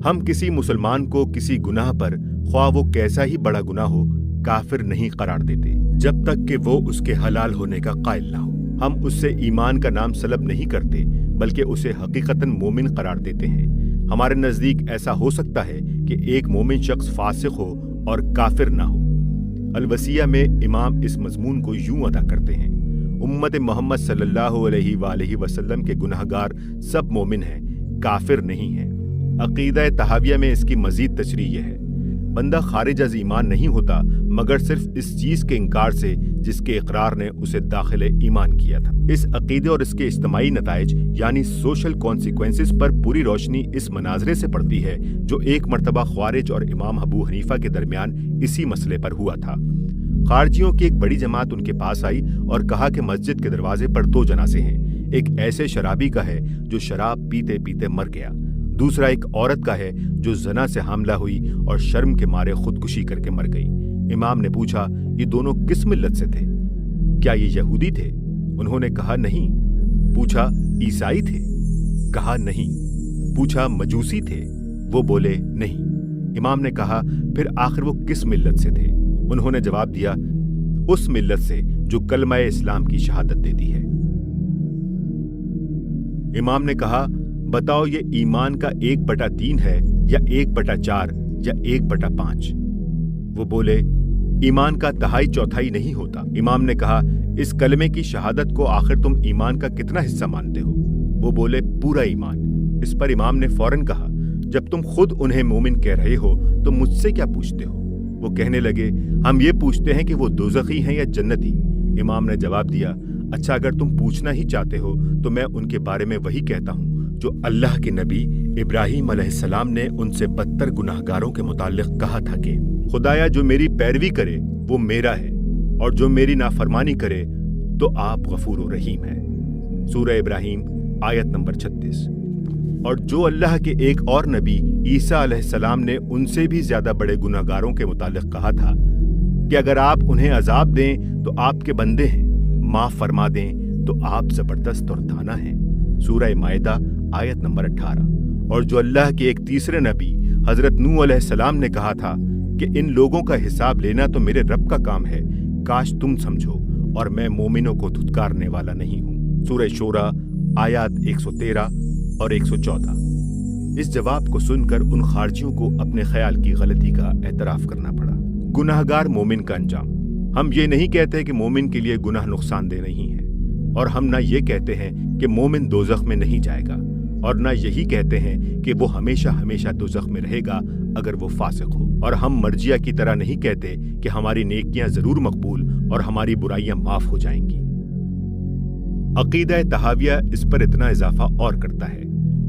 [SPEAKER 1] ہم کسی مسلمان کو کسی گناہ پر، خواہ وہ کیسا ہی بڑا گناہ ہو، کافر نہیں قرار دیتے جب تک کہ وہ اس کے حلال ہونے کا قائل نہ ہو۔ ہم اس سے ایمان کا نام سلب نہیں کرتے بلکہ اسے حقیقتاً مومن قرار دیتے ہیں۔ ہمارے نزدیک ایسا ہو سکتا ہے کہ ایک مومن شخص فاسق ہو اور کافر نہ ہو۔ الوصیہ میں امام اس مضمون کو یوں ادا کرتے ہیں: امت محمد صلی اللہ علیہ وآلہ وسلم کے گناہگار سب مومن ہیں، کافر نہیں ہیں۔ عقیدہ طحاویہ میں اس کی مزید تشریح یہ ہے: بندہ خارج از ایمان نہیں ہوتا مگر صرف اس چیز کے انکار سے جس کے اقرار نے اسے داخل ایمان کیا تھا۔ اس عقیدے اور اس کے اجتماعی نتائج یعنی سوشل کانسیکوینسز پر پوری روشنی اس مناظرے سے پڑتی ہے جو ایک مرتبہ خوارج اور امام ابو حنیفہ کے درمیان اسی مسئلے پر ہوا تھا۔ خارجیوں کی ایک بڑی جماعت ان کے پاس آئی اور کہا کہ مسجد کے دروازے پر دو جنازے ہیں، ایک ایسے شرابی کا ہے جو شراب پیتے پیتے مر گیا، دوسرا ایک عورت کا ہے جو زنا سے حاملہ ہوئی اور شرم کے مارے خودکشی کر کے مر گئی۔ امام نے پوچھا یہ دونوں کس ملت سے تھے؟ کیا یہ یہودی تھے؟ انہوں نے کہا نہیں۔ پوچھا عیسائی تھے؟ کہا نہیں۔ پوچھا مجوسی تھے؟ وہ بولے نہیں۔ امام نے کہا پھر آخر وہ کس ملت سے تھے؟ انہوں نے جواب دیا اس ملت سے جو کلمہ اسلام کی شہادت دیتی ہے۔ امام نے کہا بتاؤ یہ ایمان کا 1/3 ہے یا 1/4 یا 1/5؟ وہ بولے ایمان کا 3/4 نہیں ہوتا۔ امام نے کہا اس کلمے کی شہادت کو آخر تم ایمان کا کتنا حصہ مانتے ہو؟ وہ بولے پورا ایمان۔ اس پر امام نے فوراً کہا جب تم خود انہیں مومن کہہ رہے ہو تو مجھ سے کیا پوچھتے ہو؟ وہ کہنے لگے ہم یہ پوچھتے ہیں کہ وہ دوزخی ہیں یا جنتی؟ امام نے جواب دیا اچھا اگر تم پوچھنا ہی چاہتے ہو تو میں ان کے بارے میں وہی کہتا ہوں جو اللہ کے نبی ابراہیم علیہ السلام نے ان سے بدتر گناہگاروں کے متعلق کہا تھا کہ خدایا جو میری پیروی کرے وہ میرا ہے اور جو میری نافرمانی کرے تو آپ غفور و رحیم ہے۔ سورہ ابراہیم آیت نمبر 36۔ اور جو اللہ کے ایک اور نبی عیسیٰ علیہ السلام نے ان سے بھی زیادہ بڑے گناہگاروں کے متعلق کہا تھا کہ اگر آپ انہیں عذاب دیں تو آپ کے بندے ہیں، معاف فرما دیں تو آپ زبردست اور دانا ہیں۔ سورہ مائدہ آیت نمبر 18۔ اور جو اللہ کے ایک تیسرے نبی حضرت نوح علیہ السلام نے کہا تھا کہ ان لوگوں کا حساب لینا تو میرے رب کا کام ہے، کاش تم سمجھو اور میں مومنوں کو دھتکارنے والا نہیں ہوں۔ سورہ شورى آیات 113 اور 114۔ اس جواب کو سن کر ان خارجیوں کو اپنے خیال کی غلطی کا اعتراف کرنا پڑا۔ گناہگار مومن کا انجام۔ ہم یہ نہیں کہتے کہ مومن کے لیے گناہ نقصان دہ نہیں ہے، اور ہم نہ یہ کہتے ہیں کہ مومن دوزخ میں نہیں جائے گا، اور نہ یہی کہتے ہیں کہ وہ ہمیشہ ہمیشہ دوزخ میں رہے گا اگر وہ فاسق ہو، اور ہم مرجیہ کی طرح نہیں کہتے کہ ہماری نیکیاں ضرور مقبول اور ہماری برائیاں معاف ہو جائیں گی۔ عقیدہ تحاویہ اس پر اتنا اضافہ اور کرتا ہے،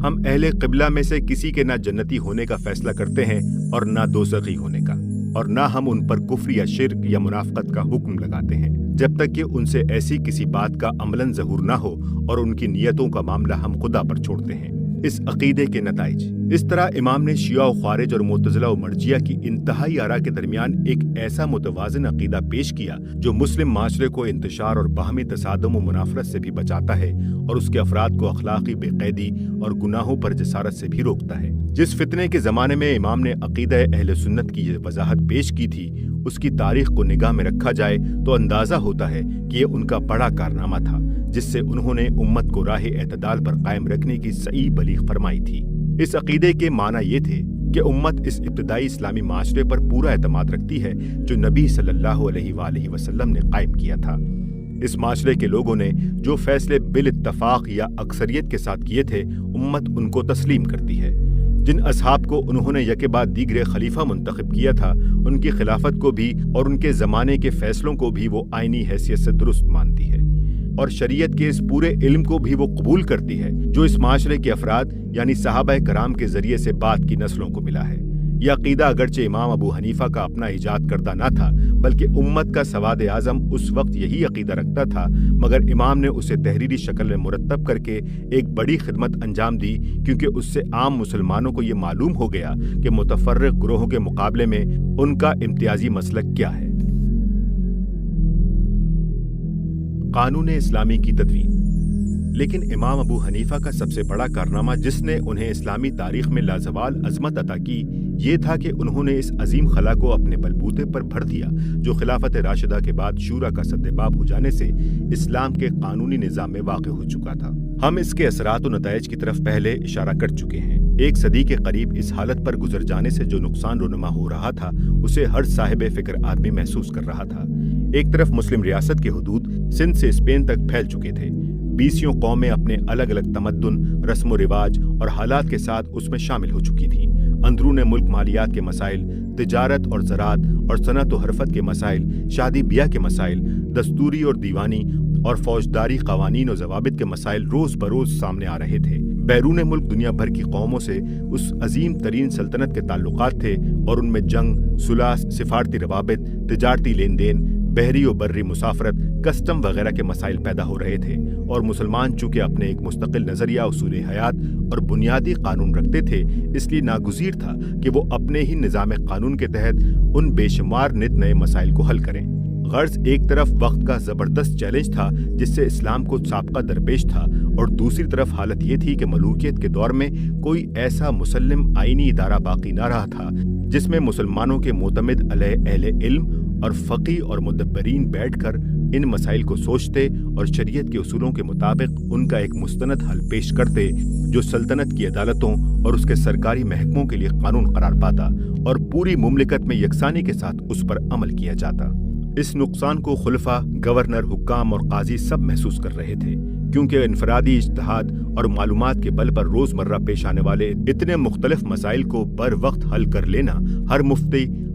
[SPEAKER 1] ہم اہل قبلہ میں سے کسی کے نہ جنتی ہونے کا فیصلہ کرتے ہیں اور نہ دوزخی ہونے کا، اور نہ ہم ان پر کفر یا شرک یا منافقت کا حکم لگاتے ہیں جب تک کہ ان سے ایسی کسی بات کا عملاً ظہور نہ ہو اور ان کی نیتوں کا معاملہ ہم خدا پر چھوڑتے ہیں۔ اس عقیدے کے نتائج۔ اس طرح امام نے شیعہ و خوارج اور معتزلہ و مرجیہ کی انتہائی آراء کے درمیان ایک ایسا متوازن عقیدہ پیش کیا جو مسلم معاشرے کو انتشار اور باہمی تصادم و منافرت سے بھی بچاتا ہے اور اس کے افراد کو اخلاقی بے قیدی اور گناہوں پر جسارت سے بھی روکتا ہے۔ جس فتنے کے زمانے میں امام نے عقیدہ اہل سنت کی یہ وضاحت پیش کی تھی، اس کی تاریخ کو نگاہ میں رکھا جائے تو اندازہ ہوتا ہے کہ یہ ان کا بڑا کارنامہ تھا جس سے انہوں نے امت کو راہ اعتدال پر قائم رکھنے کی صحیح بلیغ فرمائی تھی۔ اس عقیدے کے معنی یہ تھے کہ امت اس ابتدائی اسلامی معاشرے پر پورا اعتماد رکھتی ہے جو نبی صلی اللہ علیہ وآلہ وسلم نے قائم کیا تھا۔ اس معاشرے کے لوگوں نے جو فیصلے بالاتفاق یا اکثریت کے ساتھ کیے تھے، امت ان کو تسلیم کرتی ہے۔ جن اصحاب کو انہوں نے یکے بعد دیگرے خلیفہ منتخب کیا تھا، ان کی خلافت کو بھی اور ان کے زمانے کے فیصلوں کو بھی وہ آئینی حیثیت سے درست مانتی ہے، اور شریعت کے اس پورے علم کو بھی وہ قبول کرتی ہے جو اس معاشرے کے افراد یعنی صحابہ کرام کے ذریعے سے بعد کی نسلوں کو ملا ہے۔ یہ عقیدہ اگرچہ امام ابو حنیفہ کا اپنا ایجاد کردہ نہ تھا، بلکہ امت کا سواد اعظم اس وقت یہی عقیدہ رکھتا تھا، مگر امام نے اسے تحریری شکل میں مرتب کر کے ایک بڑی خدمت انجام دی، کیونکہ اس سے عام مسلمانوں کو یہ معلوم ہو گیا کہ متفرق گروہوں کے مقابلے میں ان کا امتیازی مسلک کیا ہے۔ قانون اسلامی کی تدوین۔ لیکن امام ابو حنیفہ کا سب سے بڑا کارنامہ جس نے انہیں اسلامی تاریخ میں لازوال عظمت عطا کی، یہ تھا کہ انہوں نے اس عظیم خلا کو اپنے بلبوتے پر بھر دیا جو خلافت راشدہ کے بعد شورا کا سدباب ہو جانے سے اسلام کے قانونی نظام میں واقع ہو چکا تھا۔ ہم اس کے اثرات و نتائج کی طرف پہلے اشارہ کر چکے ہیں۔ ایک صدی کے قریب اس حالت پر گزر جانے سے جو نقصان رونما ہو رہا تھا، اسے ہر صاحب فکر آدمی محسوس کر رہا تھا۔ ایک طرف مسلم ریاست کے حدود سندھ سے اسپین تک پھیل چکے تھے، 20 قومیں اپنے الگ الگ تمدن، رسم و رواج اور حالات کے ساتھ اس میں شامل ہو چکی تھیں۔ اندرون ملک مالیات کے مسائل، تجارت اور زراعت اور صنعت و حرفت کے مسائل، شادی بیاہ کے مسائل، دستوری اور دیوانی اور فوجداری قوانین و ضوابط کے مسائل روز بروز سامنے آ رہے تھے۔ بیرون ملک دنیا بھر کی قوموں سے اس عظیم ترین سلطنت کے تعلقات تھے اور ان میں جنگ، صلح، سفارتی روابط، تجارتی لین دین، بحری و بری مسافرت، کسٹم وغیرہ کے مسائل پیدا ہو رہے تھے، اور مسلمان چونکہ اپنے ایک مستقل نظریہ، اصول حیات اور بنیادی قانون رکھتے تھے، اس لیے ناگزیر تھا کہ وہ اپنے ہی نظام قانون کے تحت ان بے شمار نت نئے مسائل کو حل کریں۔ غرض ایک طرف وقت کا زبردست چیلنج تھا جس سے اسلام کو سابقہ درپیش تھا، اور دوسری طرف حالت یہ تھی کہ ملوکیت کے دور میں کوئی ایسا مسلم آئینی ادارہ باقی نہ رہا تھا جس میں مسلمانوں کے معتمد علیہ اہل علم اور فقی اور مدبرین بیٹھ کر ان مسائل کو سوچتے اور شریعت کے اصولوں کے مطابق ان کا ایک مستند حل پیش کرتے جو سلطنت کی عدالتوں اور اس کے سرکاری محکموں کے لیے قانون قرار پاتا اور پوری مملکت میں یکسانی کے ساتھ اس پر عمل کیا جاتا۔ اس نقصان کو خلفاء، گورنر، حکام اور قاضی سب محسوس کر رہے تھے، کیونکہ انفرادی اجتہاد اور معلومات کے بل پر روزمرہ پیش آنے والے اتنے مختلف مسائل کو بر وقت حل کر لینا ہر مفتی،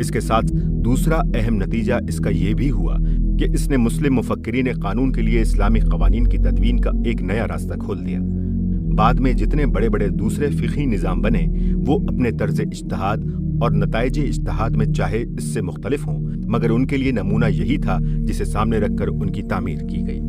[SPEAKER 1] اس کے ساتھ دوسرا اہم نتیجہ اس کا یہ بھی ہوا کہ اس نے مسلم مفکرین قانون کے لیے اسلامی قوانین کی تدوین کا ایک نیا راستہ کھول دیا۔ بعد میں جتنے بڑے بڑے دوسرے فقہی نظام بنے وہ اپنے طرز اجتہاد اور نتائج اجتہاد میں چاہے اس سے مختلف ہوں، مگر ان کے لیے نمونہ یہی تھا جسے سامنے رکھ کر ان کی تعمیر کی گئی۔